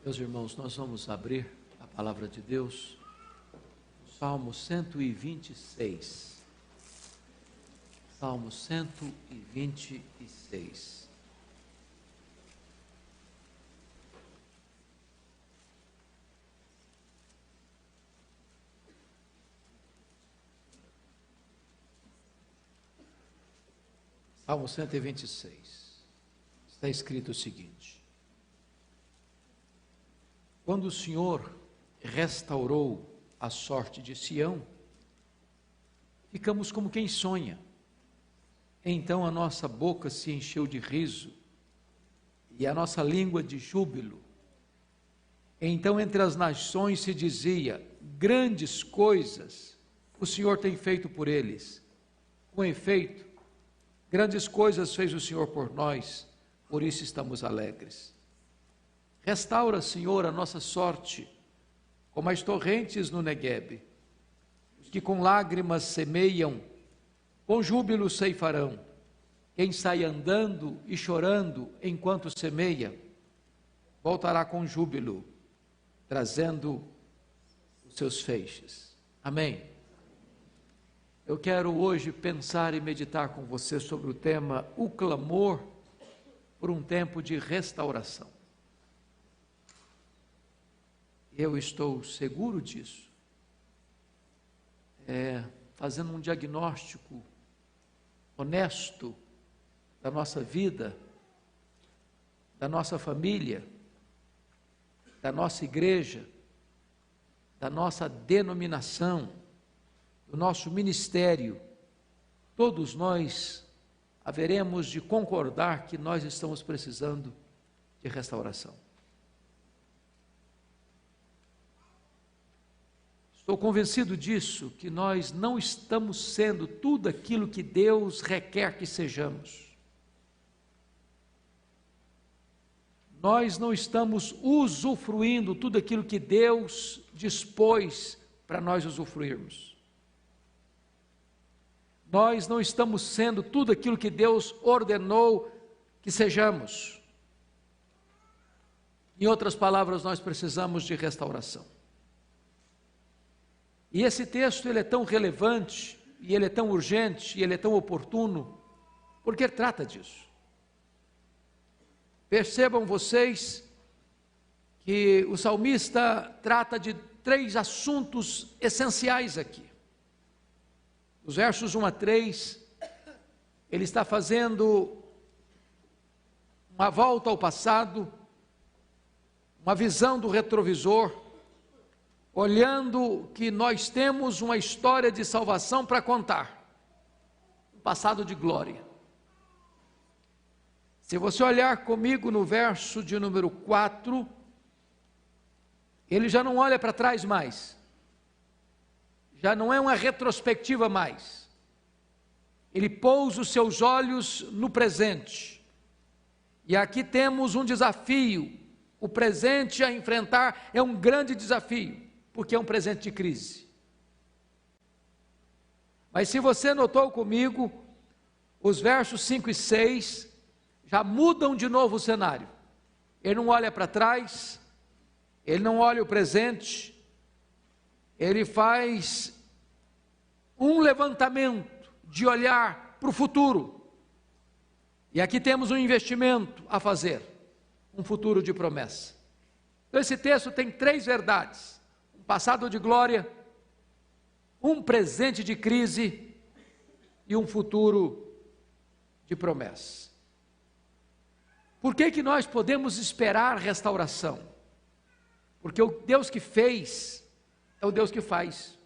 Meus irmãos, nós vamos abrir a palavra de Deus, Salmo 126. Salmo 126. Salmo 126. Está escrito o seguinte: quando o Senhor restaurou a sorte de Sião, ficamos como quem sonha. Então a nossa boca se encheu de riso e a nossa língua de júbilo. Então entre as nações se dizia: grandes coisas o Senhor tem feito por eles. Com efeito, grandes coisas fez o Senhor por nós, por isso estamos alegres. Restaura, Senhor, a nossa sorte, como as torrentes no Neguebe. Os que com lágrimas semeiam, com júbilo ceifarão. Quem sai andando e chorando enquanto semeia, voltará com júbilo, trazendo os seus feixes. Amém. Eu quero hoje pensar e meditar com você sobre o tema, o clamor por um tempo de restauração. Eu estou seguro disso, fazendo um diagnóstico honesto da nossa vida, da nossa família, da nossa igreja, da nossa denominação, do nosso ministério. Todos nós haveremos de concordar que nós estamos precisando de restauração. Estou convencido disso, que nós não estamos sendo tudo aquilo que Deus requer que sejamos. Nós não estamos usufruindo tudo aquilo que Deus dispôs para nós usufruirmos. Nós não estamos sendo tudo aquilo que Deus ordenou que sejamos. Em outras palavras, nós precisamos de restauração. E esse texto ele é tão relevante, e ele é tão urgente, e ele é tão oportuno, porque ele trata disso. Percebam vocês que o salmista trata de 3 assuntos essenciais aqui. Os versos 1 a 3, ele está fazendo uma volta ao passado, uma visão do retrovisor, olhando que nós temos uma história de salvação para contar, um passado de glória. Se você olhar comigo no verso de número 4, ele já não olha para trás mais, já não é uma retrospectiva mais, ele pousa os seus olhos no presente, e aqui temos um desafio. O presente a enfrentar é um grande desafio, porque é um presente de crise. Mas se você notou comigo, os versos 5 e 6 já mudam de novo o cenário. Ele não olha para trás, ele não olha o presente, ele faz um levantamento de olhar para o futuro. E aqui temos um investimento a fazer, um futuro de promessa. Então esse texto tem 3 verdades: um passado de glória, um presente de crise e um futuro de promessa. Por que nós podemos esperar restauração? Porque o Deus que fez é o Deus que faz.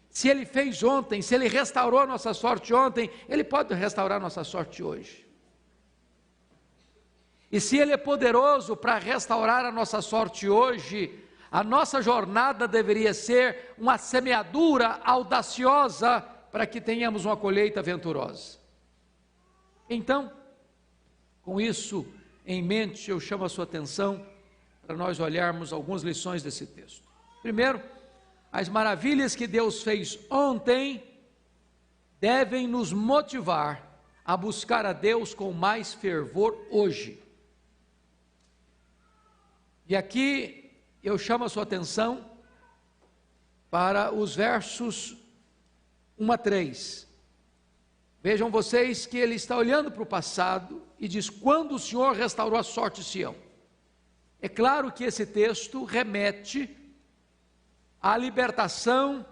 Se Ele fez ontem, se Ele restaurou a nossa sorte ontem, Ele pode restaurar a nossa sorte hoje. E se Ele é poderoso para restaurar a nossa sorte hoje, a nossa jornada deveria ser uma semeadura audaciosa para que tenhamos uma colheita venturosa. Então, com isso em mente, eu chamo a sua atenção para nós olharmos algumas lições desse texto. Primeiro, as maravilhas que Deus fez ontem devem nos motivar a buscar a Deus com mais fervor hoje. E aqui eu chamo a sua atenção para os versos 1 a 3. Vejam vocês que ele está olhando para o passado e diz: quando o Senhor restaurou a sorte de Sião. É claro que esse texto remete à libertação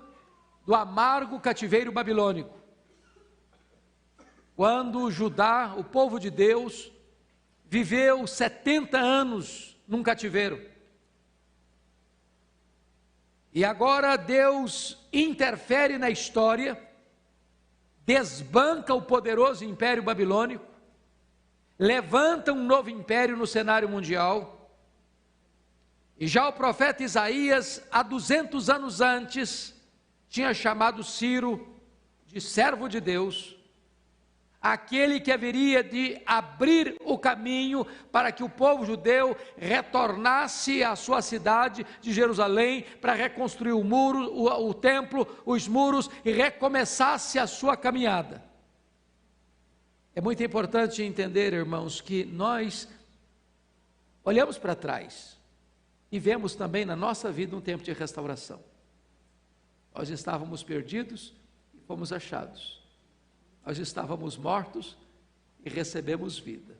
do amargo cativeiro babilônico. Quando Judá, o povo de Deus, viveu 70 anos num cativeiro. E agora Deus interfere na história, desbanca o poderoso império babilônico, levanta um novo império no cenário mundial. E já o profeta Isaías, há 200 anos antes, tinha chamado Ciro de servo de Deus, aquele que haveria de abrir o caminho para que o povo judeu retornasse à sua cidade de Jerusalém, para reconstruir o muro, o templo, os muros, e recomeçasse a sua caminhada. É muito importante entender, irmãos, que nós olhamos para trás e vemos também na nossa vida um tempo de restauração. Nós estávamos perdidos e fomos achados. Nós estávamos mortos e recebemos vida.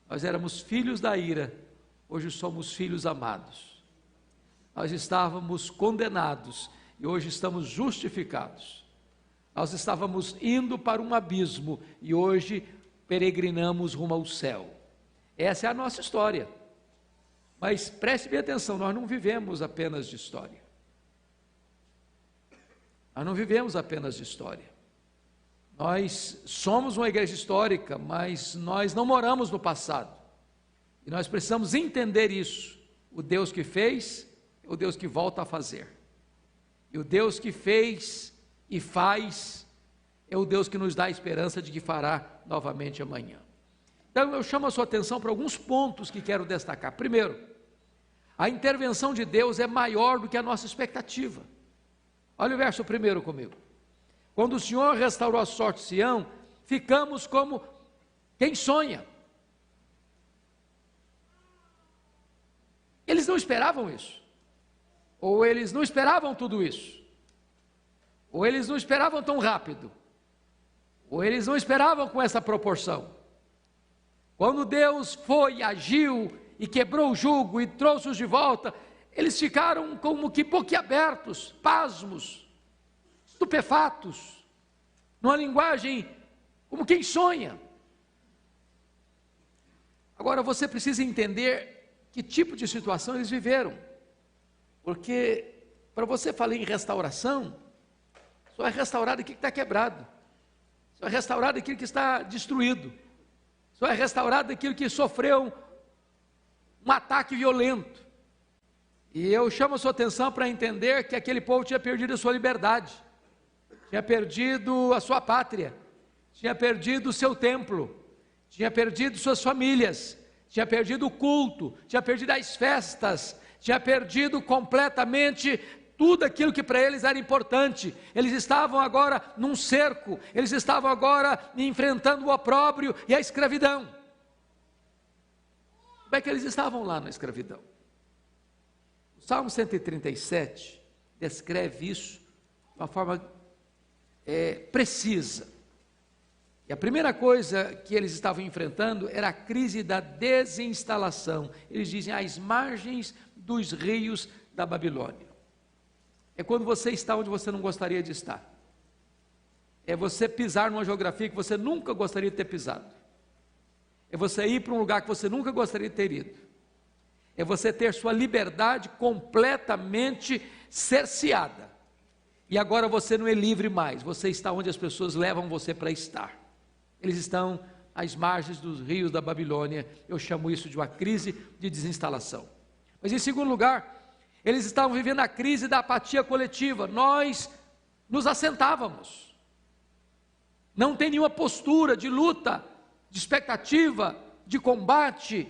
Nós éramos filhos da ira, hoje somos filhos amados. Nós estávamos condenados e hoje estamos justificados. Nós estávamos indo para um abismo e hoje peregrinamos rumo ao céu. Essa é a nossa história. Mas preste bem atenção, nós não vivemos apenas de história. Nós não vivemos apenas de história. Nós somos uma igreja histórica, mas nós não moramos no passado. E nós precisamos entender isso. O Deus que fez é o Deus que volta a fazer. E o Deus que fez e faz é o Deus que nos dá a esperança de que fará novamente amanhã. Então eu chamo a sua atenção para alguns pontos que quero destacar. Primeiro, a intervenção de Deus é maior do que a nossa expectativa. Olha o verso 1 comigo. Quando o Senhor restaurou a sorte de Sião, ficamos como quem sonha. Eles não esperavam isso. Ou eles não esperavam tudo isso. Ou eles não esperavam tão rápido. Ou eles não esperavam com essa proporção. Quando Deus foi, agiu e quebrou o jugo e trouxe-os de volta, eles ficaram como que boquiabertos, pasmos, estupefatos, numa linguagem como quem sonha. Agora você precisa entender que tipo de situação eles viveram, porque para você falar em restauração, só é restaurado aquilo que está quebrado, só é restaurado aquilo que está destruído, só é restaurado aquilo que sofreu um ataque violento. E eu chamo a sua atenção para entender que aquele povo tinha perdido a sua liberdade, tinha perdido a sua pátria, tinha perdido o seu templo, tinha perdido suas famílias, tinha perdido o culto, tinha perdido as festas, tinha perdido completamente tudo aquilo que para eles era importante. Eles estavam agora num cerco, eles estavam agora enfrentando o opróbrio e a escravidão. Como é que eles estavam lá na escravidão? O Salmo 137 descreve isso de uma forma precisa. E a primeira coisa que eles estavam enfrentando era a crise da desinstalação. Eles dizem, às margens dos rios da Babilônia. É quando você está onde você não gostaria de estar. É você pisar numa geografia que você nunca gostaria de ter pisado. É você ir para um lugar que você nunca gostaria de ter ido. É você ter sua liberdade completamente cerceada. E agora você não é livre mais, você está onde as pessoas levam você para estar. Eles estão às margens dos rios da Babilônia. Eu chamo isso de uma crise de desinstalação. Mas em segundo lugar, eles estavam vivendo a crise da apatia coletiva. Nós nos assentávamos. Não tem nenhuma postura de luta, de expectativa, de combate,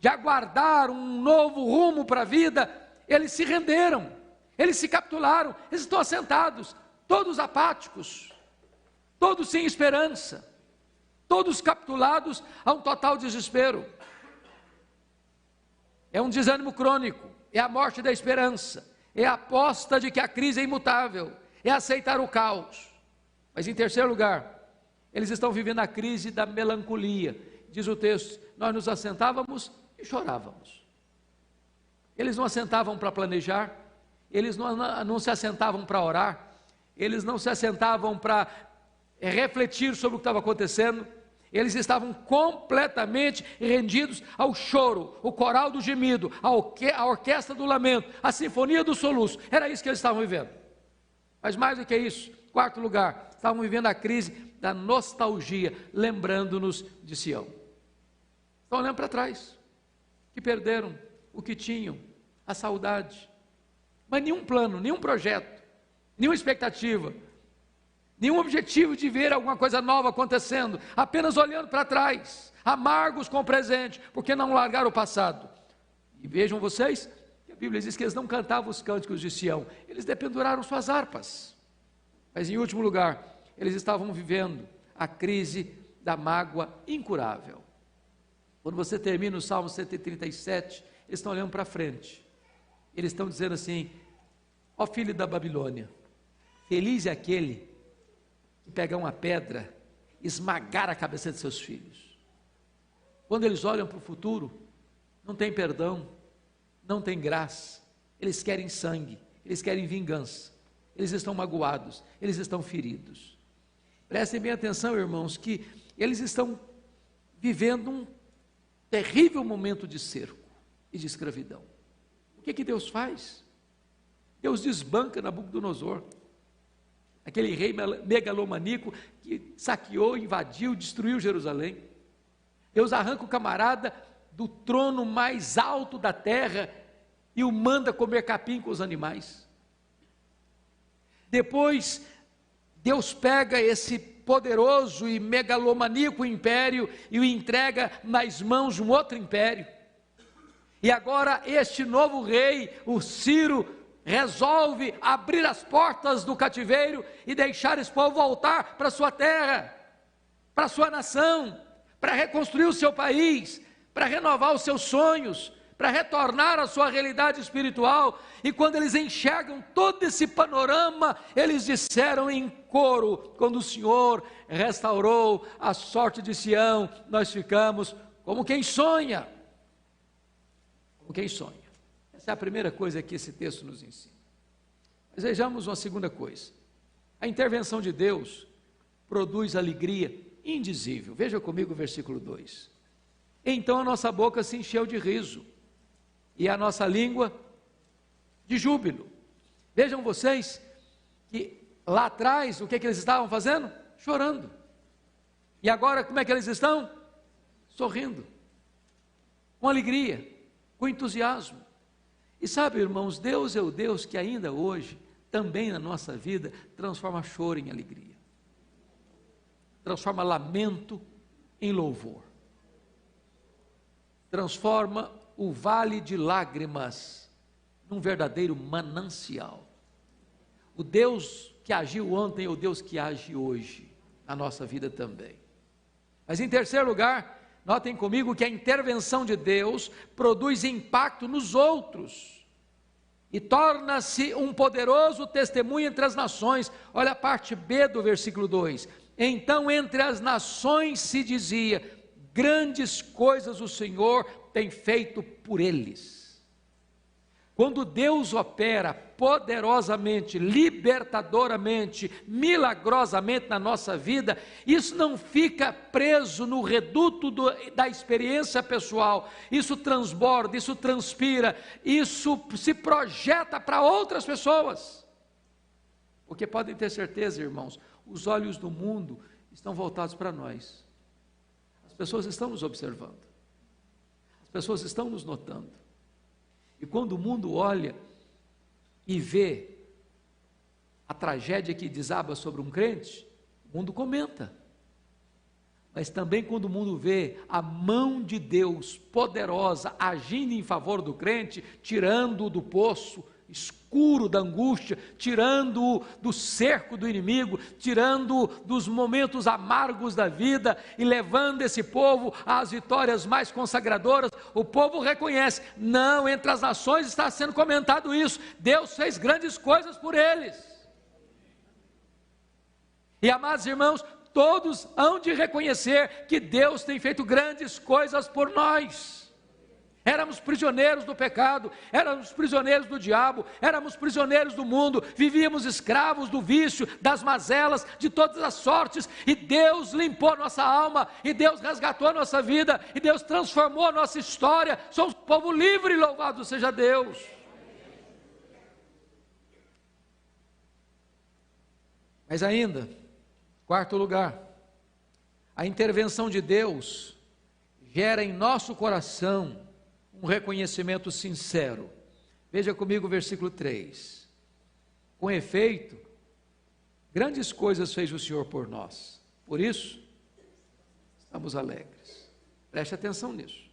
de aguardar um novo rumo para a vida. Eles se renderam. Eles se capitularam, eles estão assentados, todos apáticos, todos sem esperança, todos capitulados a um total desespero. é um desânimo crônico, é a morte da esperança, é a aposta de que a crise é imutável, é aceitar o caos. Mas em terceiro lugar, eles estão vivendo a crise da melancolia. Diz o texto, nós nos assentávamos e chorávamos. Eles não assentavam para planejar, eles não se assentavam para orar, eles não se assentavam para refletir sobre o que estava acontecendo, eles estavam completamente rendidos ao choro, o coral do gemido, a orquestra do lamento, a sinfonia do soluço. Era isso que eles estavam vivendo. Mas mais do que isso, quarto lugar, estavam vivendo a crise da nostalgia, lembrando-nos de Sião. Estão olhando para trás, que perderam o que tinham, a saudade, mas nenhum plano, nenhum projeto, nenhuma expectativa, nenhum objetivo de ver alguma coisa nova acontecendo, apenas olhando para trás, amargos com o presente, porque não largaram o passado. E vejam vocês, que a Bíblia diz que eles não cantavam os cânticos de Sião, eles dependuraram suas harpas. Mas em último lugar, eles estavam vivendo a crise da mágoa incurável. Quando você termina o Salmo 137, eles estão olhando para frente, eles estão dizendo assim, ó filho da Babilônia, feliz é aquele que pegar uma pedra, esmagar a cabeça de seus filhos. Quando eles olham para o futuro, não tem perdão, não tem graça, eles querem sangue, eles querem vingança, eles estão magoados, eles estão feridos. Prestem bem atenção, irmãos, que eles estão vivendo um terrível momento de cerco e de escravidão. O que Deus faz? Deus desbanca Nabucodonosor, aquele rei megalomaníaco que saqueou, invadiu, destruiu Jerusalém. Deus arranca o camarada do trono mais alto da terra e o manda comer capim com os animais. Depois, Deus pega esse poderoso e megalomaníaco império e o entrega nas mãos de um outro império. E agora este novo rei, o Ciro, resolve abrir as portas do cativeiro e deixar esse povo voltar para sua terra, para sua nação, para reconstruir o seu país, para renovar os seus sonhos, para retornar à sua realidade espiritual. E quando eles enxergam todo esse panorama, eles disseram em coro, quando o Senhor restaurou a sorte de Sião, nós ficamos como quem sonha, como quem sonha. Essa é a primeira coisa que esse texto nos ensina. Mas vejamos uma segunda coisa. A intervenção de Deus produz alegria indizível. Veja comigo o versículo 2. Então a nossa boca se encheu de riso, e a nossa língua de júbilo. Vejam vocês, que lá atrás, o que eles estavam fazendo? Chorando. E agora, como é que eles estão? Sorrindo, com alegria, com entusiasmo. E sabe, irmãos, Deus é o Deus que ainda hoje, também na nossa vida, transforma choro em alegria, transforma lamento em louvor, transforma o vale de lágrimas num verdadeiro manancial. O Deus que agiu ontem é o Deus que age hoje, na nossa vida também. Mas em terceiro lugar, notem comigo que a intervenção de Deus produz impacto nos outros e torna-se um poderoso testemunho entre as nações. Olha a parte B do versículo 2. Então entre as nações se dizia, grandes coisas o Senhor tem feito por eles. Quando Deus opera poderosamente, libertadoramente, milagrosamente na nossa vida, isso não fica preso no reduto da experiência pessoal, isso transborda, isso transpira, isso se projeta para outras pessoas. Porque podem ter certeza, irmãos, os olhos do mundo estão voltados para nós. As pessoas estão nos observando, as pessoas estão nos notando. E quando o mundo olha e vê a tragédia que desaba sobre um crente, o mundo comenta. Mas também quando o mundo vê a mão de Deus poderosa agindo em favor do crente, tirando-o do poço escuro da angústia, tirando-o do cerco do inimigo, tirando-o dos momentos amargos da vida e levando esse povo às vitórias mais consagradoras. O povo reconhece, não, entre as nações está sendo comentado isso, Deus fez grandes coisas por eles. E amados irmãos, todos hão de reconhecer que Deus tem feito grandes coisas por nós. Éramos prisioneiros do pecado, éramos prisioneiros do diabo, éramos prisioneiros do mundo, vivíamos escravos do vício, das mazelas, de todas as sortes, e Deus limpou nossa alma, e Deus resgatou a nossa vida, e Deus transformou a nossa história. Somos um povo livre, louvado seja Deus. Mas ainda, quarto lugar, a intervenção de Deus gera em nosso coração um reconhecimento sincero. Veja comigo o versículo 3. Com efeito, grandes coisas fez o Senhor por nós, por isso estamos alegres. Preste atenção nisso.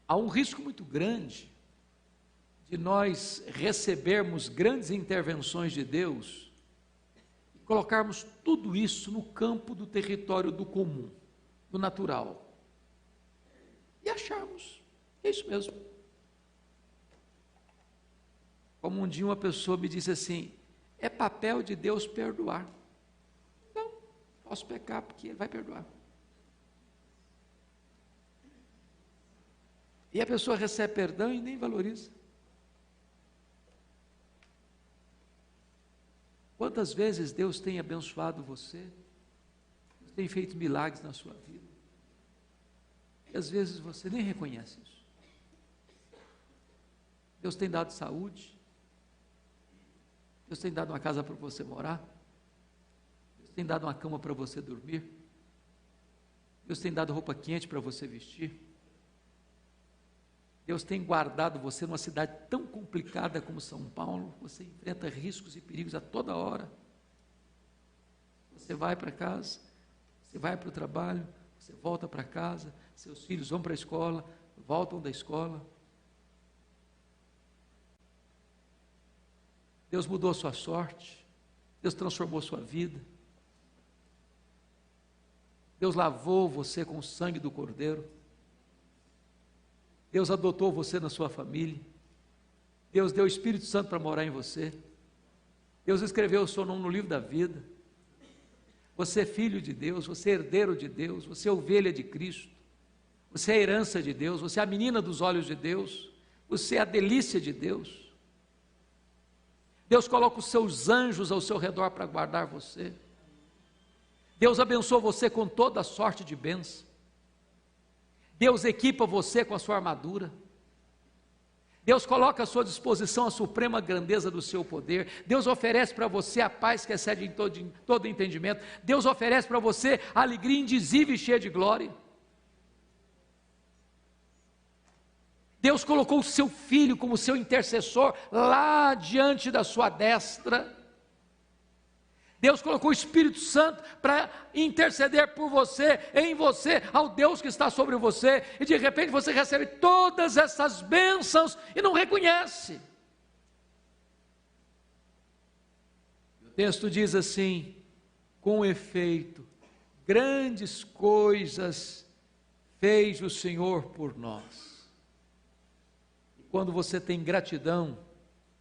Há um risco muito grande de nós recebermos grandes intervenções de Deus e colocarmos tudo isso no campo do território do comum, do natural, e acharmos, é isso mesmo. Como um dia uma pessoa me disse assim, é papel de Deus perdoar. Então, posso pecar porque Ele vai perdoar. E a pessoa recebe perdão e nem valoriza. Quantas vezes Deus tem abençoado você, tem feito milagres na sua vida, e às vezes você nem reconhece isso. Deus tem dado saúde, Deus tem dado uma casa para você morar, Deus tem dado uma cama para você dormir, Deus tem dado roupa quente para você vestir, Deus tem guardado você numa cidade tão complicada como São Paulo. Você enfrenta riscos e perigos a toda hora. Você vai para casa, você vai para o trabalho, você volta para casa, seus filhos vão para a escola, voltam da escola. Deus mudou a sua sorte, Deus transformou a sua vida, Deus lavou você com o sangue do Cordeiro, Deus adotou você na sua família, Deus deu o Espírito Santo para morar em você, Deus escreveu o seu nome no livro da vida. Você é filho de Deus, você é herdeiro de Deus, você é ovelha de Cristo, você é a herança de Deus, você é a menina dos olhos de Deus, você é a delícia de Deus. Deus coloca os seus anjos ao seu redor para guardar você. Deus abençoa você com toda a sorte de bênção. Deus equipa você com a sua armadura. Deus coloca à sua disposição a suprema grandeza do seu poder. Deus oferece para você a paz que excede em todo entendimento. Deus oferece para você a alegria indizível e cheia de glória. Deus colocou o seu Filho como seu intercessor lá diante da sua destra. Deus colocou o Espírito Santo para interceder por você, em você, ao Deus que está sobre você, e de repente você recebe todas essas bênçãos e não reconhece. O texto diz assim, com efeito, grandes coisas fez o Senhor por nós. E quando você tem gratidão,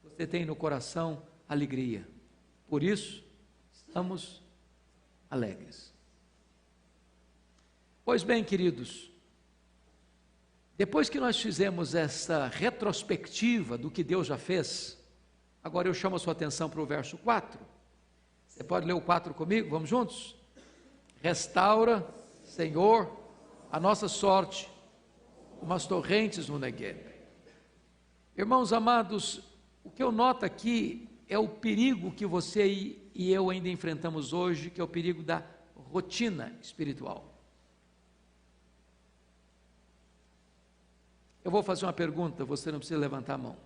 você tem no coração alegria. Por isso, estamos alegres. Pois bem, queridos, depois que nós fizemos essa retrospectiva do que Deus já fez, agora eu chamo a sua atenção para o verso 4. Você pode ler o 4 comigo? Vamos juntos? Restaura, Senhor, a nossa sorte, como as torrentes no Negueb. Irmãos amados, o que eu noto aqui é o perigo que você e eu ainda enfrentamos hoje, que é o perigo da rotina espiritual. Eu vou fazer uma pergunta, você não precisa levantar a mão.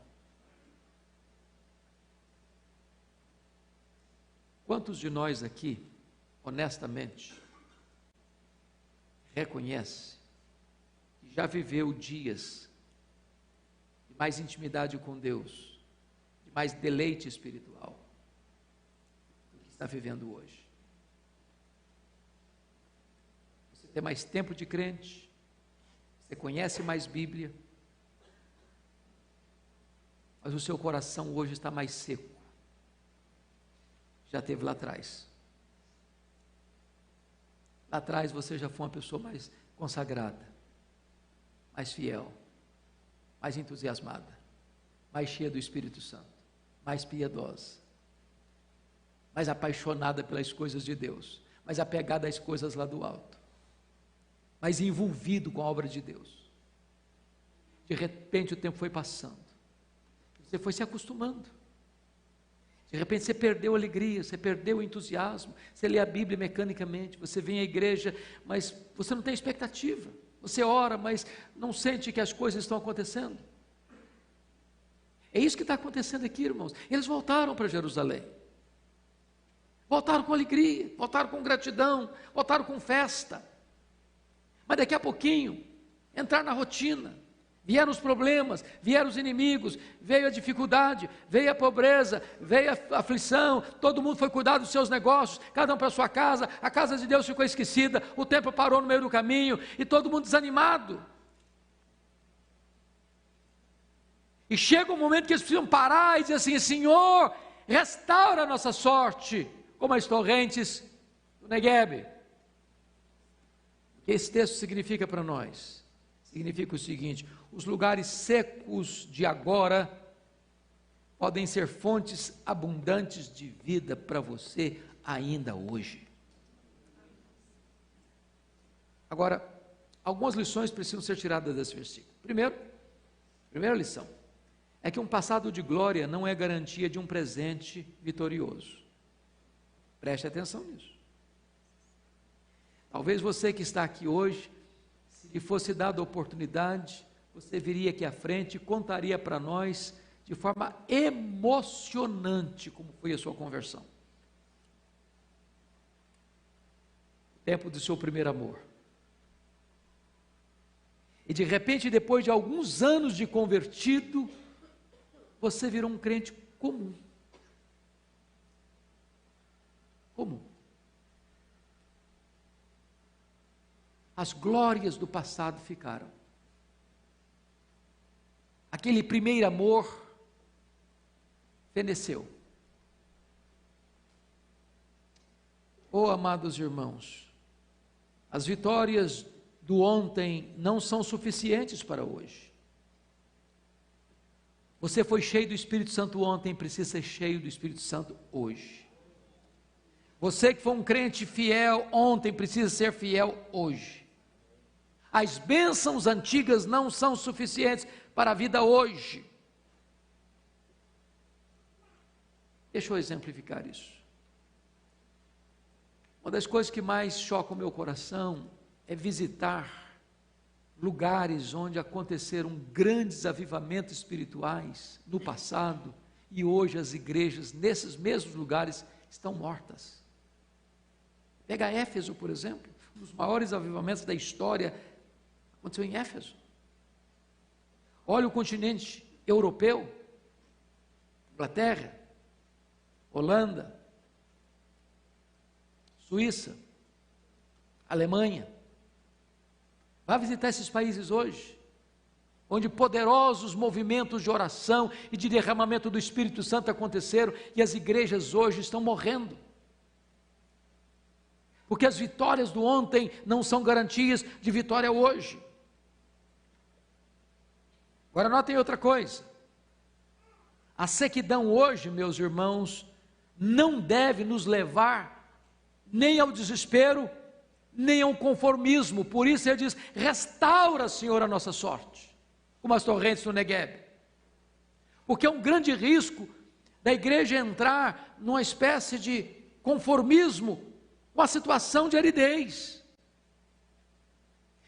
Quantos de nós aqui, honestamente, reconhece que já viveu dias de mais intimidade com Deus, de mais deleite espiritual do que está vivendo hoje. Você tem mais tempo de crente, você conhece mais Bíblia, mas o seu coração hoje está mais seco. Já teve lá atrás. Lá atrás você já foi uma pessoa mais consagrada, mais fiel, mais entusiasmada, mais cheia do Espírito Santo, mais piedosa, mais apaixonada pelas coisas de Deus, mais apegada às coisas lá do alto, mais envolvido com a obra de Deus. De repente o tempo foi passando, você foi se acostumando. De repente você perdeu a alegria, você perdeu o entusiasmo, você lê a Bíblia mecanicamente, você vem à igreja, mas você não tem expectativa, você ora, mas não sente que as coisas estão acontecendo. É isso que está acontecendo aqui, irmãos. Eles voltaram para Jerusalém, voltaram com alegria, voltaram com gratidão, voltaram com festa, mas daqui a pouquinho, entrar na rotina, vieram os problemas, vieram os inimigos, veio a dificuldade, veio a pobreza, veio a aflição, todo mundo foi cuidar dos seus negócios, cada um para a sua casa, a casa de Deus ficou esquecida, o tempo parou no meio do caminho, e todo mundo desanimado. E chega um momento que eles precisam parar e dizer assim: Senhor, restaura a nossa sorte, como as torrentes do Neguebe. O que esse texto significa para nós? Significa o seguinte: os lugares secos de agora podem ser fontes abundantes de vida para você ainda hoje. Agora, algumas lições precisam ser tiradas desse versículo. Primeira lição é que um passado de glória não é garantia de um presente vitorioso. Preste atenção nisso. Talvez você que está aqui hoje, se fosse dada a oportunidade, você viria aqui à frente e contaria para nós de forma emocionante como foi a sua conversão. O tempo do seu primeiro amor. E de repente, depois de alguns anos de convertido, você virou um crente comum. Comum. As glórias do passado ficaram. Aquele primeiro amor feneceu. Oh, amados irmãos, as vitórias do ontem não são suficientes para hoje. Você foi cheio do Espírito Santo ontem, precisa ser cheio do Espírito Santo hoje. Você que foi um crente fiel ontem, precisa ser fiel hoje. As bênçãos antigas não são suficientes para a vida hoje. Deixa eu exemplificar isso. Uma das coisas que mais choca o meu coração é visitar lugares onde aconteceram grandes avivamentos espirituais no passado, e hoje as igrejas nesses mesmos lugares estão mortas. Pega Éfeso, por exemplo, um dos maiores avivamentos da história aconteceu em Éfeso. Olha o continente europeu, Inglaterra, Holanda, Suíça, Alemanha. Vá visitar esses países hoje, onde poderosos movimentos de oração e de derramamento do Espírito Santo aconteceram, e as igrejas hoje estão morrendo. Porque as vitórias do ontem não são garantias de vitória hoje. Agora notem outra coisa. A sequidão hoje, meus irmãos, não deve nos levar nem ao desespero, nem ao conformismo. Por isso ele diz: restaura, Senhor, a nossa sorte, como as torrentes do Neguebe. Porque é um grande risco da igreja entrar numa espécie de conformismo com a situação de aridez.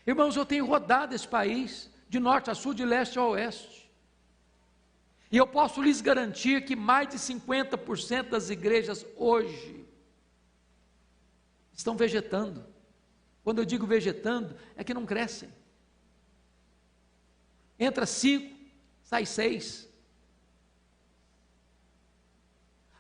Irmãos, eu tenho rodado esse país de norte a sul, de leste a oeste, e eu posso lhes garantir que mais de 50% das igrejas hoje estão vegetando. Quando eu digo vegetando, é que não crescem. Entra 5, sai 6.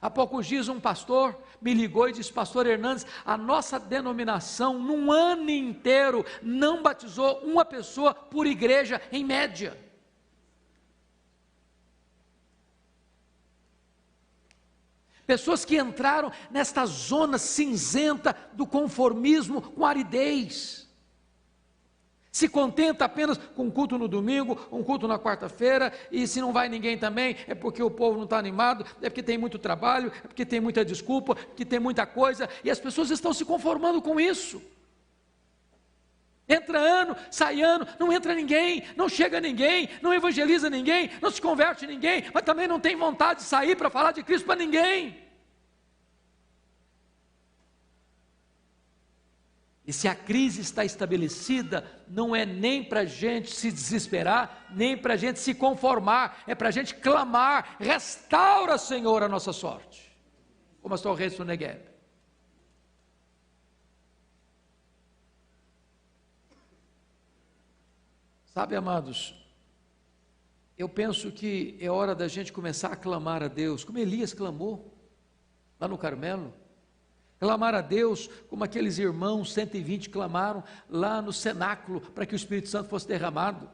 Há poucos dias um pastor me ligou e disse: pastor Hernandes, a nossa denominação num ano inteiro não batizou uma pessoa por igreja em média. Pessoas que entraram nesta zona cinzenta do conformismo com aridez. Se contenta apenas com um culto no domingo, um culto na quarta-feira, e se não vai ninguém também, é porque o povo não está animado, é porque tem muito trabalho, é porque tem muita desculpa, porque tem muita coisa, e as pessoas estão se conformando com isso. Entra ano, sai ano, não entra ninguém, não chega ninguém, não evangeliza ninguém, não se converte ninguém, mas também não tem vontade de sair para falar de Cristo para ninguém. E se a crise está estabelecida, não é nem para a gente se desesperar, nem para a gente se conformar, é para a gente clamar: restaura, Senhor, a nossa sorte, como as torres do Negueb. Sabe, amados, eu penso que é hora da gente começar a clamar a Deus, como Elias clamou, lá no Carmelo. Clamar a Deus como aqueles irmãos 120 clamaram lá no cenáculo para que o Espírito Santo fosse derramado.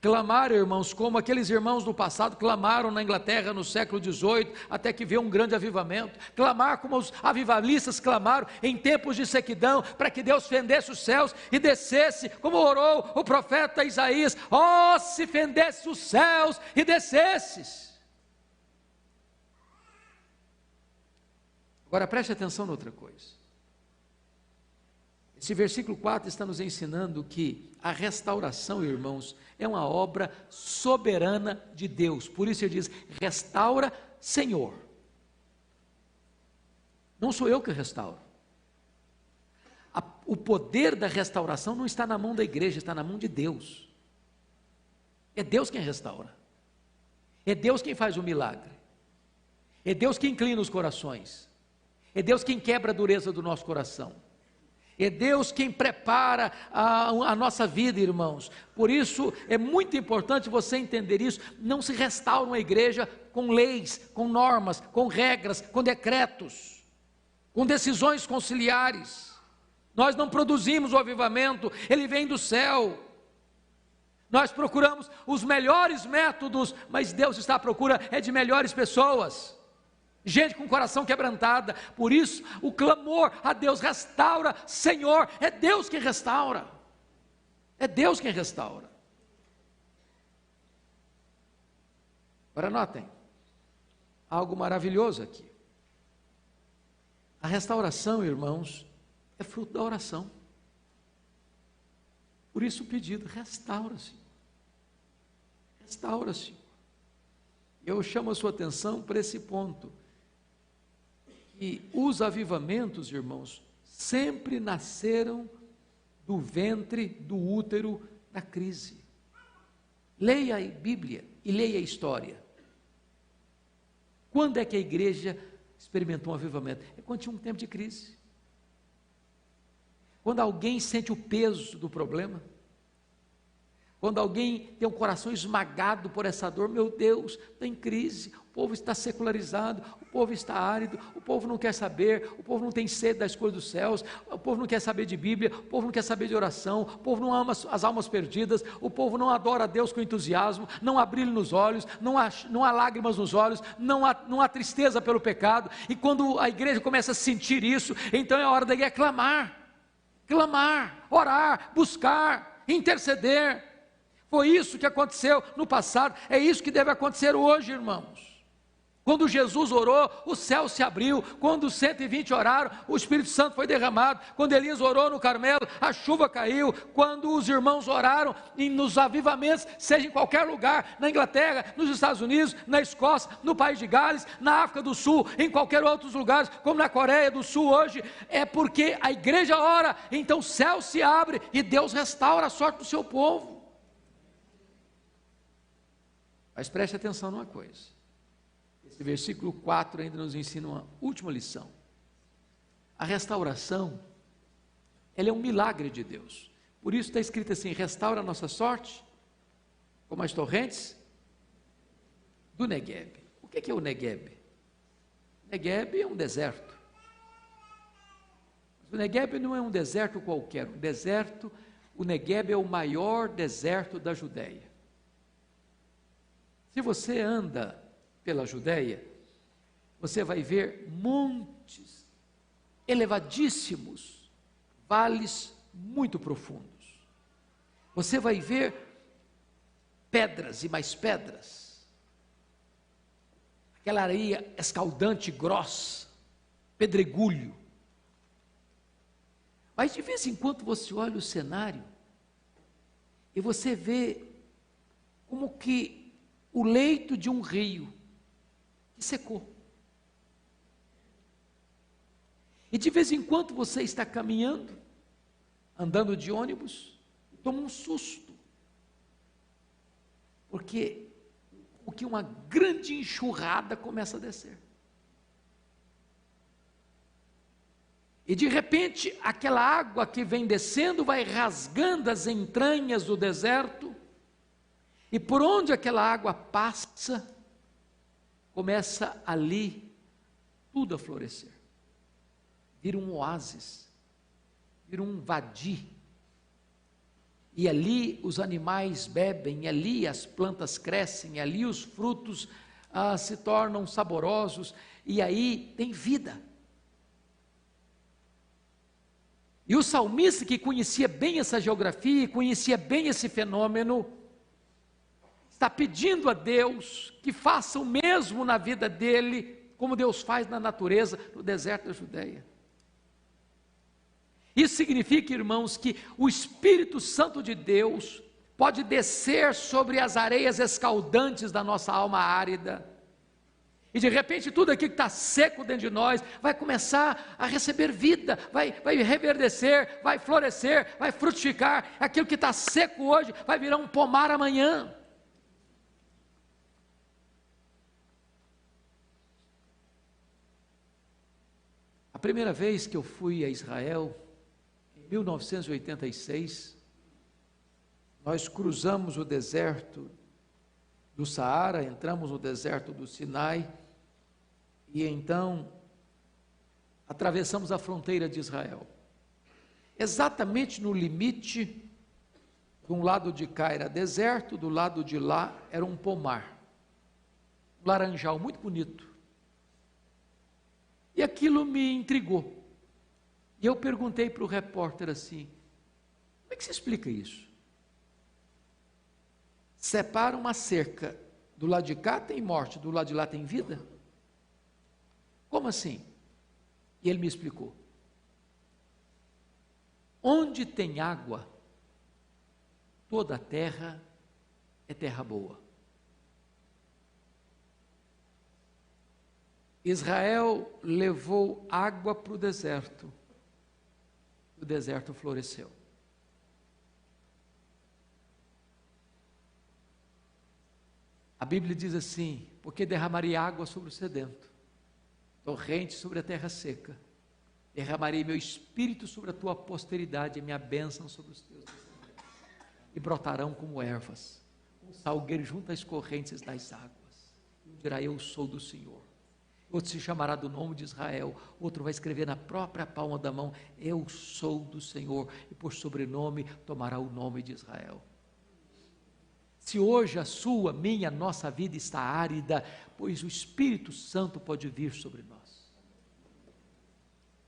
Clamar, irmãos, como aqueles irmãos do passado clamaram na Inglaterra no século XVIII, até que veio um grande avivamento. Clamar como os avivalistas clamaram em tempos de sequidão, para que Deus fendesse os céus e descesse, como orou o profeta Isaías: ó, se fendesse os céus e descesses. Agora preste atenção noutra coisa. Esse versículo 4 está nos ensinando que a restauração, irmãos, é uma obra soberana de Deus. Por isso ele diz: restaura, Senhor. Não sou eu que restauro. O poder da restauração não está na mão da igreja, está na mão de Deus. É Deus quem restaura. É Deus quem faz o milagre. É Deus quem inclina os corações. É Deus quem quebra a dureza do nosso coração. É Deus quem prepara a nossa vida, irmãos. Por isso é muito importante você entender isso. Não se restaura uma igreja com leis, com normas, com regras, com decretos, com decisões conciliares. Nós não produzimos o avivamento, ele vem do céu. Nós procuramos os melhores métodos, mas Deus está à procura de melhores pessoas. Gente com coração quebrantado. Por isso o clamor a Deus: restaura, Senhor. É Deus quem restaura. É Deus quem restaura. Agora notem algo maravilhoso aqui. A restauração, irmãos, é fruto da oração. Por isso o pedido: restaura, Senhor. Restaura, Senhor. Eu chamo a sua atenção para esse ponto. E os avivamentos, irmãos, sempre nasceram do ventre, do útero da crise. Leia a Bíblia e leia a história. Quando é que a igreja experimentou um avivamento? É quando tinha um tempo de crise. Quando alguém sente o peso do problema. Quando alguém tem o coração esmagado por essa dor: meu Deus, está em crise, o povo está secularizado, o povo está árido, o povo não quer saber, o povo não tem sede das coisas dos céus, o povo não quer saber de Bíblia, o povo não quer saber de oração, o povo não ama as almas perdidas, o povo não adora a Deus com entusiasmo, não há brilho nos olhos, não há lágrimas nos olhos, não há tristeza pelo pecado. E quando a igreja começa a sentir isso, então é hora da igreja clamar, orar, buscar, interceder. Foi isso que aconteceu no passado, é isso que deve acontecer hoje, irmãos. Quando Jesus orou, o céu se abriu. Quando os 120 oraram, o Espírito Santo foi derramado. Quando Elias orou no Carmelo, a chuva caiu. Quando os irmãos oraram nos avivamentos, seja em qualquer lugar, na Inglaterra, nos Estados Unidos, na Escócia, no país de Gales, na África do Sul, em qualquer outros lugares, como na Coreia do Sul hoje, é porque a igreja ora, então o céu se abre e Deus restaura a sorte do seu povo. Mas preste atenção numa coisa. Esse versículo 4 ainda nos ensina uma última lição. A restauração, ela é um milagre de Deus. Por isso está escrito assim: restaura a nossa sorte, como as torrentes do Negueb. O que é o Negueb? O Negueb é um deserto. O Negueb não é um deserto qualquer, o Negueb é o maior deserto da Judéia. Se você anda pela Judéia, você vai ver montes elevadíssimos, vales muito profundos. Você vai ver pedras e mais pedras, aquela areia escaldante, grossa, pedregulho. Mas de vez em quando você olha o cenário e você vê como que o leito de um rio que secou. E de vez em quando você está caminhando, andando de ônibus, e toma um susto, porque uma grande enxurrada começa a descer. E de repente, aquela água que vem descendo vai rasgando as entranhas do deserto, e por onde aquela água passa, começa ali tudo a florescer. Vira um oásis, vira um vadi. E ali os animais bebem, e ali as plantas crescem, e ali os frutos se tornam saborosos, e aí tem vida. E o salmista, que conhecia bem essa geografia, conhecia bem esse fenômeno, está pedindo a Deus que faça o mesmo na vida dele, como Deus faz na natureza, no deserto da Judéia. Isso significa, irmãos, que o Espírito Santo de Deus pode descer sobre as areias escaldantes da nossa alma árida, e de repente tudo aquilo que está seco dentro de nós vai começar a receber vida, vai reverdecer, vai florescer, vai frutificar. Aquilo que está seco hoje vai virar um pomar amanhã. A primeira vez que eu fui a Israel, em 1986, nós cruzamos o deserto do Saara, entramos no deserto do Sinai, e então atravessamos a fronteira de Israel. Exatamente no limite, de um lado de cá era deserto, do lado de lá era um pomar, um laranjal muito bonito. E aquilo me intrigou. E eu perguntei para o repórter assim: como é que se explica isso? Separa uma cerca, do lado de cá tem morte, do lado de lá tem vida? Como assim? E ele me explicou: onde tem água, toda a terra é terra boa. Israel levou água para o deserto floresceu. A Bíblia diz assim: porque derramarei água sobre o sedento, torrente sobre a terra seca, derramarei meu espírito sobre a tua posteridade, e minha bênção sobre os teus descendentes, e brotarão como ervas, um salgueiro junto às correntes das águas. Um dirá: eu sou do Senhor. Outro se chamará do nome de Israel, outro vai escrever na própria palma da mão: eu sou do Senhor, e por sobrenome tomará o nome de Israel. Se hoje a sua, minha, nossa vida está árida, pois o Espírito Santo pode vir sobre nós.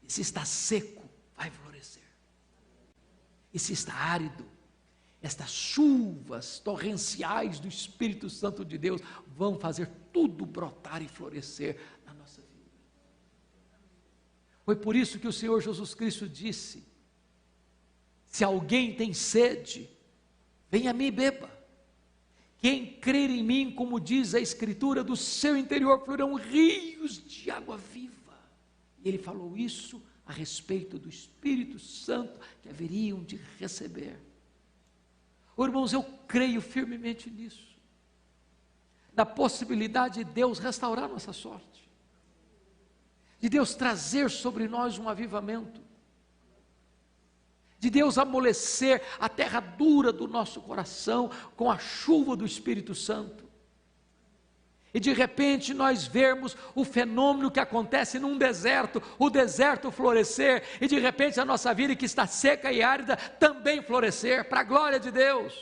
E se está seco, vai florescer. E se está árido, estas chuvas torrenciais do Espírito Santo de Deus vão fazer tudo brotar e florescer na nossa vida. Foi por isso que o Senhor Jesus Cristo disse: se alguém tem sede, venha a mim e beba. Quem crer em mim, como diz a Escritura, do seu interior fluirão rios de água viva. E ele falou isso a respeito do Espírito Santo que haveriam de receber. Irmãos, eu creio firmemente nisso, na possibilidade de Deus restaurar nossa sorte, de Deus trazer sobre nós um avivamento, de Deus amolecer a terra dura do nosso coração com a chuva do Espírito Santo. E de repente nós vemos o fenômeno que acontece num deserto, o deserto florescer, e de repente a nossa vida que está seca e árida também florescer, para a glória de Deus.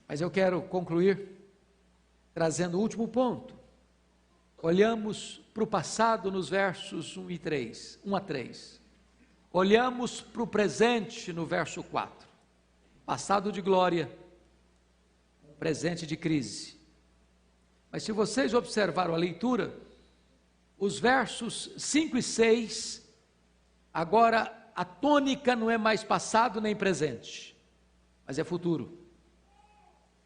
Mas eu quero concluir trazendo o último ponto. Olhamos para o passado nos versos 1 a 3. Olhamos para o presente no verso 4. Passado de glória, presente de crise. Mas se vocês observaram a leitura, os versos 5 e 6, agora a tônica não é mais passado nem presente, mas é futuro.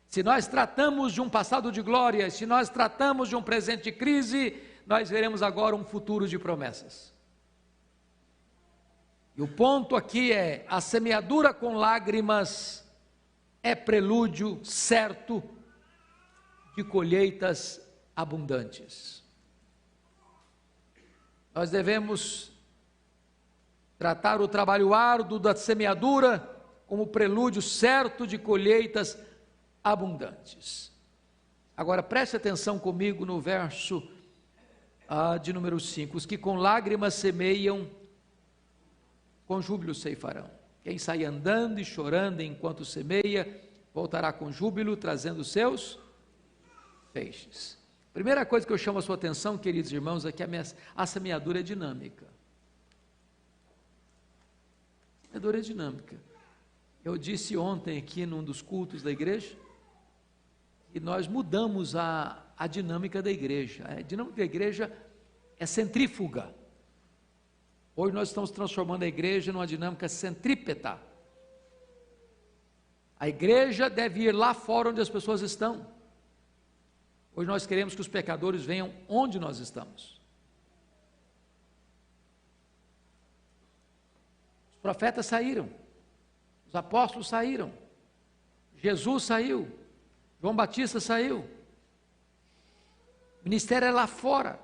Se nós tratamos de um passado de glória, se nós tratamos de um presente de crise, nós veremos agora um futuro de promessas. E o ponto aqui é: a semeadura com lágrimas é prelúdio certo de colheitas abundantes. Nós devemos tratar o trabalho árduo da semeadura como prelúdio certo de colheitas abundantes. Agora preste atenção comigo no verso de número 5: os que com lágrimas semeiam, com júbilo ceifarão. Quem sai andando e chorando enquanto semeia, voltará com júbilo, trazendo seus feixes. Primeira coisa que eu chamo a sua atenção, queridos irmãos, é que a semeadura é dinâmica. A semeadura é dinâmica. Eu disse ontem aqui num dos cultos da igreja, e nós mudamos a dinâmica da igreja. A dinâmica da igreja é centrífuga. Hoje nós estamos transformando a igreja numa dinâmica centrípeta. A igreja deve ir lá fora onde as pessoas estão. Hoje nós queremos que os pecadores venham onde nós estamos. Os profetas saíram, os apóstolos saíram, Jesus saiu, João Batista saiu. O ministério é lá fora.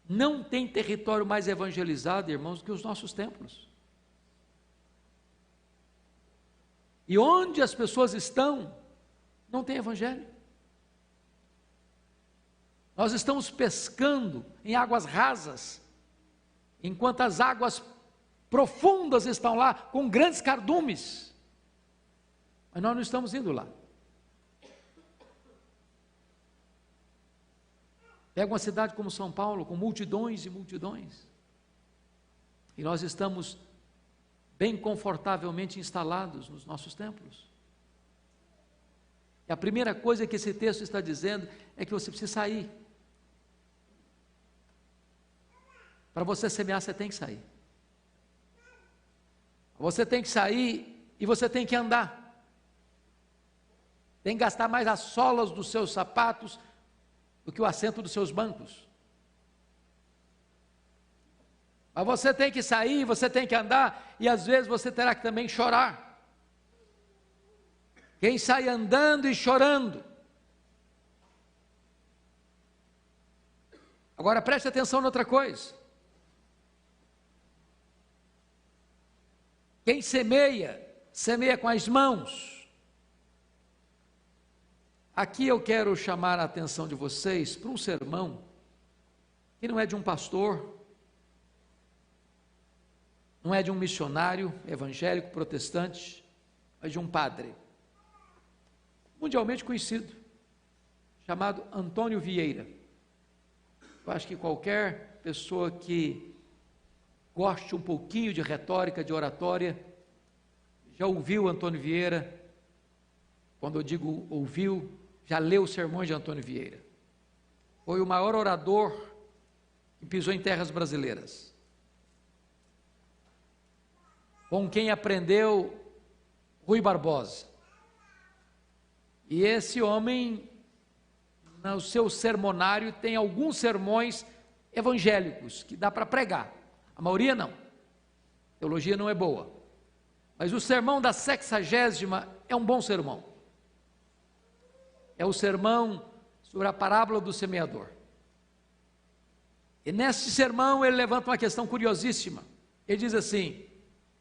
Não tem território mais evangelizado, irmãos, do que os nossos templos. E onde as pessoas estão, não tem evangelho. Nós estamos pescando em águas rasas, enquanto as águas profundas estão lá com grandes cardumes. Mas nós não estamos indo lá. Pega uma cidade como São Paulo, com multidões e multidões, e nós estamos bem confortavelmente instalados nos nossos templos. E a primeira coisa que esse texto está dizendo é que você precisa sair. Para você semear, você tem que sair. Você tem que sair e você tem que andar. Tem que gastar mais as solas dos seus sapatos do que o assento dos seus bancos. Mas você tem que sair, você tem que andar, e às vezes você terá que também chorar. Quem sai andando e chorando. Agora preste atenção noutra coisa. Quem semeia, semeia com as mãos. Aqui eu quero chamar a atenção de vocês para um sermão que não é de um pastor, não é de um missionário evangélico protestante, mas de um padre mundialmente conhecido, chamado Antônio Vieira. Eu acho que qualquer pessoa que goste um pouquinho de retórica, de oratória, já ouviu Antônio Vieira. Quando eu digo ouviu, já leu os sermões de Antônio Vieira. Foi o maior orador que pisou em terras brasileiras. Com quem aprendeu Rui Barbosa. E esse homem, no seu sermonário, tem alguns sermões evangélicos que dá para pregar. A maioria não. A teologia não é boa. Mas o sermão da 60ª é um bom sermão. É o sermão sobre a parábola do semeador. E nesse sermão ele levanta uma questão curiosíssima. Ele diz assim: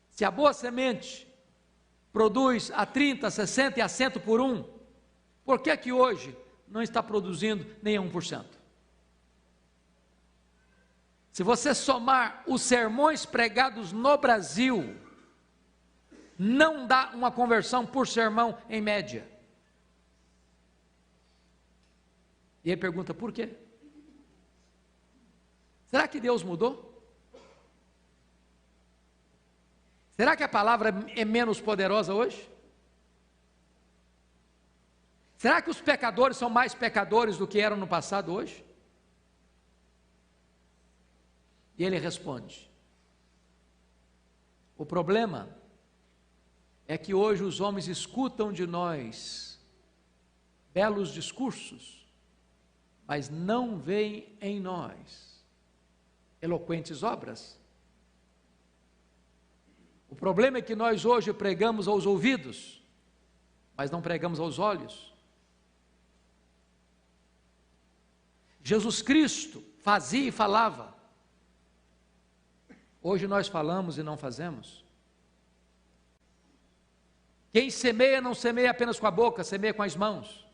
se a boa semente produz a 30, a 60 e a 100 por um, por que que hoje não está produzindo nem a 1%? Se você somar os sermões pregados no Brasil, não dá uma conversão por sermão em média. E ele pergunta, por quê? Será que Deus mudou? Será que a palavra é menos poderosa hoje? Será que os pecadores são mais pecadores do que eram no passado hoje? E ele responde: o problema é que hoje os homens escutam de nós belos discursos, mas não veem em nós eloquentes obras. O problema é que nós hoje pregamos aos ouvidos, mas não pregamos aos olhos. Jesus Cristo fazia e falava. Hoje nós falamos e não fazemos. Quem semeia não semeia apenas com a boca, semeia com as mãos.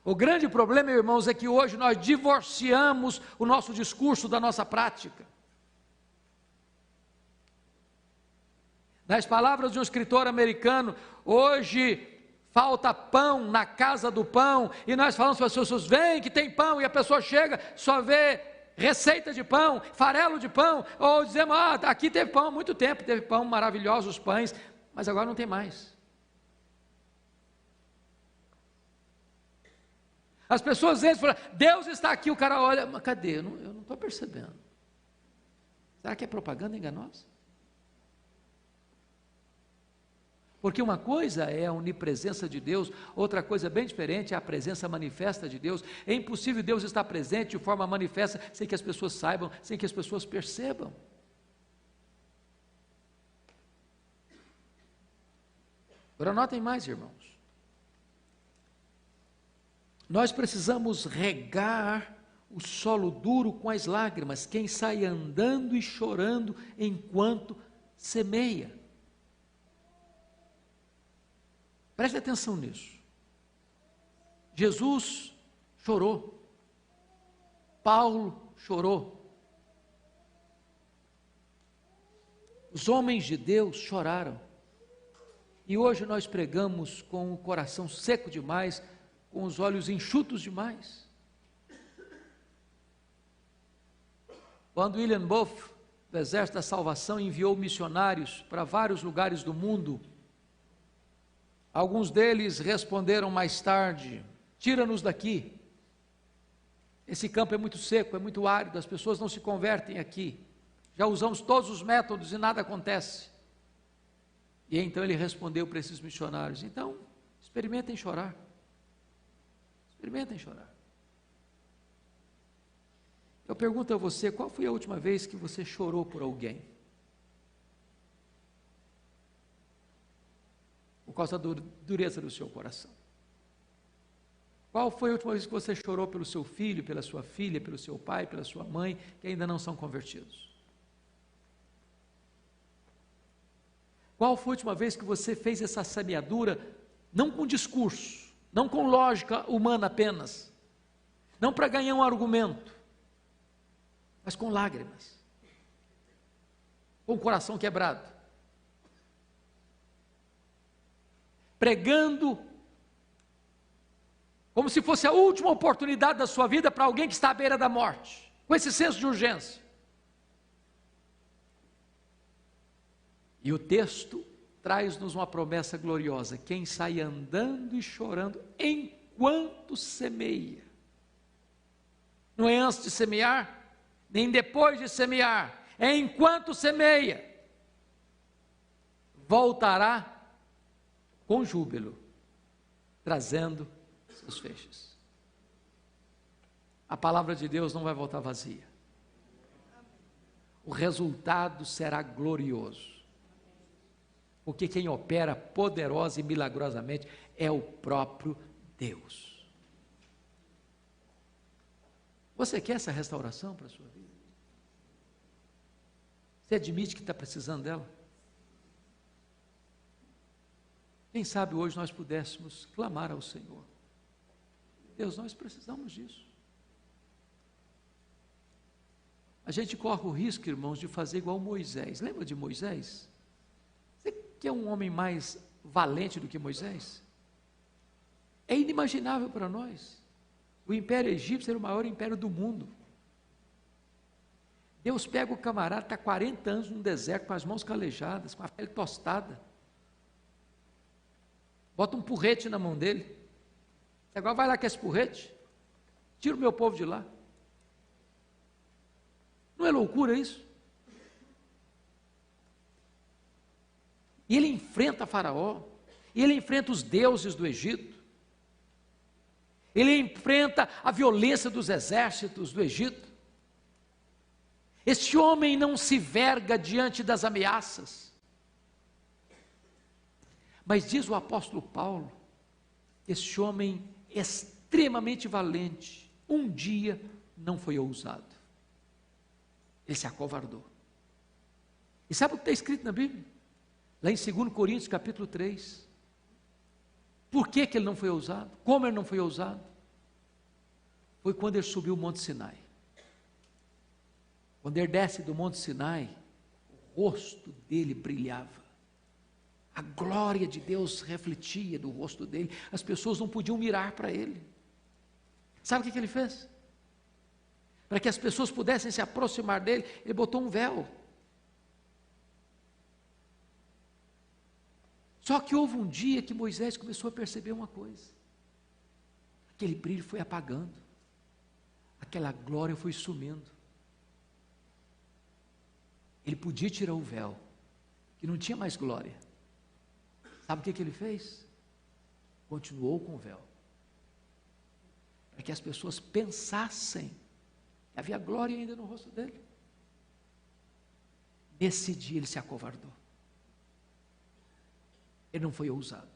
O grande problema, irmãos, é que hoje nós divorciamos o nosso discurso da nossa prática. Nas palavras de um escritor americano, hoje falta pão na casa do pão, e nós falamos para as pessoas, vem que tem pão, e a pessoa chega, só vê receita de pão, farelo de pão, ou dizemos, aqui teve pão há muito tempo, teve pão, maravilhosos pães, mas agora não tem mais. As pessoas dizem, Deus está aqui, o cara olha, mas cadê? Eu não estou percebendo. Será que é propaganda enganosa? Porque uma coisa é a onipresença de Deus, outra coisa bem diferente é a presença manifesta de Deus. É impossível Deus estar presente de forma manifesta, sem que as pessoas saibam, sem que as pessoas percebam. Agora notem mais, irmãos. Nós precisamos regar o solo duro com as lágrimas. Quem sai andando e chorando enquanto semeia. Preste atenção nisso. Jesus chorou. Paulo chorou. Os homens de Deus choraram. E hoje nós pregamos com o coração seco demais, com os olhos enxutos demais. Quando William Booth, do Exército da Salvação, enviou missionários para vários lugares do mundo, alguns deles responderam mais tarde, tira-nos daqui, esse campo é muito seco, é muito árido, as pessoas não se convertem aqui, já usamos todos os métodos e nada acontece. E então ele respondeu para esses missionários, então, experimentem chorar. Experimentem chorar. Eu pergunto a você, qual foi a última vez que você chorou por alguém? Por causa da dureza do seu coração. Qual foi a última vez que você chorou pelo seu filho, pela sua filha, pelo seu pai, pela sua mãe, que ainda não são convertidos? Qual foi a última vez que você fez essa semeadura, não com discurso, não com lógica humana apenas, não para ganhar um argumento, mas com lágrimas, com o coração quebrado, pregando como se fosse a última oportunidade da sua vida para alguém que está à beira da morte, com esse senso de urgência. E o texto traz-nos uma promessa gloriosa: quem sai andando e chorando enquanto semeia, não é antes de semear, nem depois de semear, é enquanto semeia, voltará com júbilo, trazendo seus feixes. A palavra de Deus não vai voltar vazia, o resultado será glorioso. Porque quem opera poderosa e milagrosamente é o próprio Deus. Você quer essa restauração para a sua vida? Você admite que está precisando dela? Quem sabe hoje nós pudéssemos clamar ao Senhor. Deus, nós precisamos disso. A gente corre o risco, irmãos, de fazer igual Moisés. Lembra de Moisés? Você quer um homem mais valente do que Moisés? É inimaginável para nós. O Império Egípcio era o maior império do mundo. Deus pega o camarada, está 40 anos no deserto, com as mãos calejadas, com a pele tostada. Bota um porrete na mão dele. Agora vai lá com esse porrete, tira o meu povo de lá. Não é loucura isso? E ele enfrenta Faraó, e ele enfrenta os deuses do Egito, ele enfrenta a violência dos exércitos do Egito. Este homem não se verga diante das ameaças. Mas diz o apóstolo Paulo, este homem extremamente valente, um dia não foi ousado. Ele se acovardou. E sabe o que está escrito na Bíblia? Lá em 2 Coríntios capítulo 3. Por que ele não foi ousado? Como ele não foi ousado? Foi quando ele subiu o Monte Sinai. Quando ele desce do Monte Sinai, o rosto dele brilhava. A glória de Deus refletia do rosto dele. As pessoas não podiam mirar para ele. Sabe o que ele fez? Para que as pessoas pudessem se aproximar dele, ele botou um véu. Só que houve um dia que Moisés começou a perceber uma coisa. Aquele brilho foi apagando. Aquela glória foi sumindo. Ele podia tirar o véu, que não tinha mais glória. Sabe o que ele fez? Continuou com o véu. Para que as pessoas pensassem que havia glória ainda no rosto dele. Nesse dia ele se acovardou. Ele não foi ousado.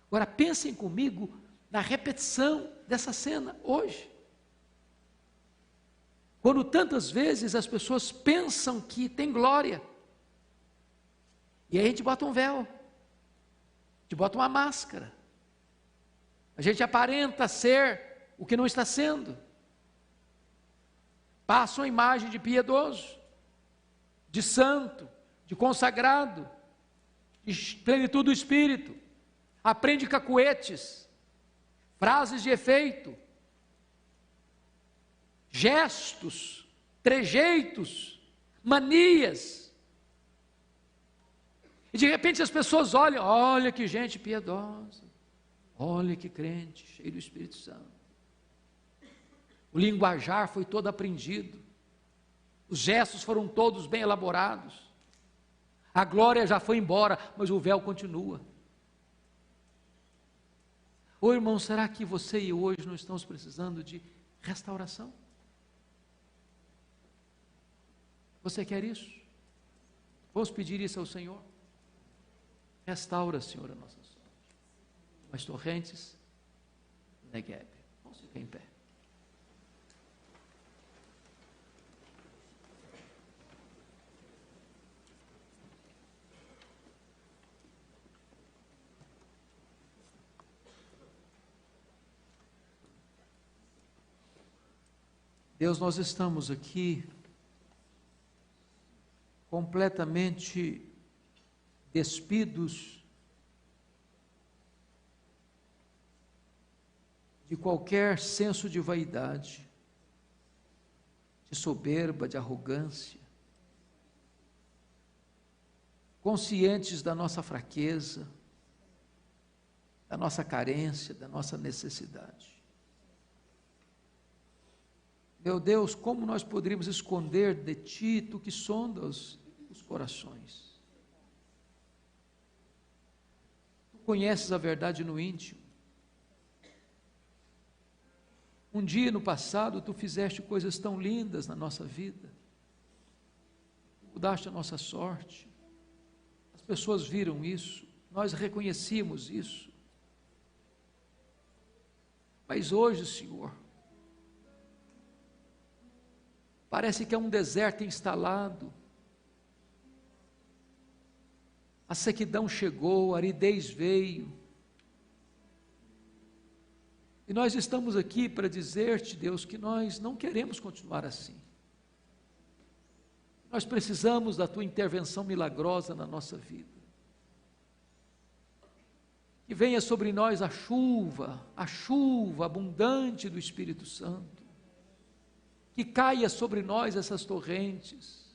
Agora pensem comigo na repetição dessa cena hoje. Quando tantas vezes as pessoas pensam que tem glória, e aí a gente bota um véu, a gente bota uma máscara, a gente aparenta ser o que não está sendo, passa uma imagem de piedoso, de santo, de consagrado, de plenitude do Espírito, aprende cacuetes, frases de efeito, gestos, trejeitos, manias. E de repente as pessoas olham, olha que gente piedosa, olha que crente, cheio do Espírito Santo. O linguajar foi todo aprendido, os gestos foram todos bem elaborados, a glória já foi embora, mas o véu continua. Ô irmão, será que você e eu hoje não estamos precisando de restauração? Você quer isso? Vamos pedir isso ao Senhor? Restaura, Senhor, a nossa sorte. As torrentes, Negueb. Vamos ficar em pé. Deus, nós estamos aqui completamente despidos de qualquer senso de vaidade, de soberba, de arrogância, conscientes da nossa fraqueza, da nossa carência, da nossa necessidade. Meu Deus, como nós poderíamos esconder de Ti, Tu que sondas os corações? Tu conheces a verdade no íntimo. Um dia no passado, Tu fizeste coisas tão lindas na nossa vida. Mudaste a nossa sorte. As pessoas viram isso, nós reconhecíamos isso. Mas hoje, Senhor, Parece que é um deserto instalado. A sequidão chegou, a aridez veio. E nós estamos aqui para dizer-te, Deus, que nós não queremos continuar assim. Nós precisamos da tua intervenção milagrosa na nossa vida. Que venha sobre nós a chuva abundante do Espírito Santo. Que caia sobre nós essas torrentes.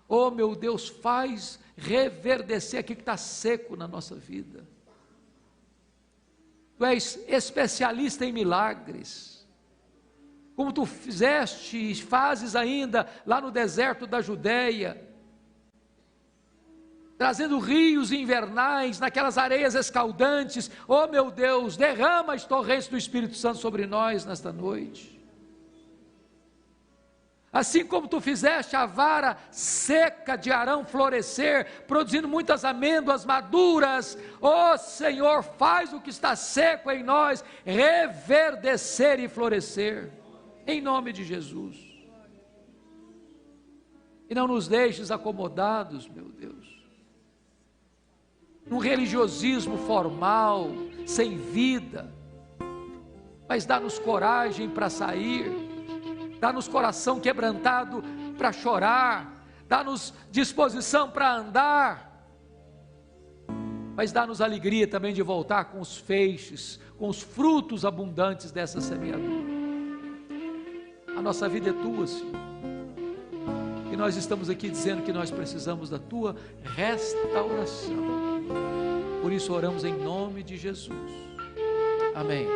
Oh meu Deus, faz reverdecer aquilo que está seco na nossa vida. Tu és especialista em milagres. Como tu fizeste e fazes ainda lá no deserto da Judeia, trazendo rios invernais, naquelas areias escaldantes. Oh meu Deus, derrama as torrentes do Espírito Santo sobre nós nesta noite. Assim como tu fizeste a vara seca de Arão florescer, produzindo muitas amêndoas maduras, ó Senhor, faz o que está seco em nós reverdecer e florescer, em nome de Jesus. E não nos deixes acomodados, meu Deus, num religiosismo formal, sem vida, mas dá-nos coragem para sair, dá-nos coração quebrantado para chorar, dá-nos disposição para andar, mas dá-nos alegria também de voltar com os feixes, com os frutos abundantes dessa semeadura. A nossa vida é tua, Senhor, e nós estamos aqui dizendo que nós precisamos da tua restauração. Por isso oramos em nome de Jesus. Amém.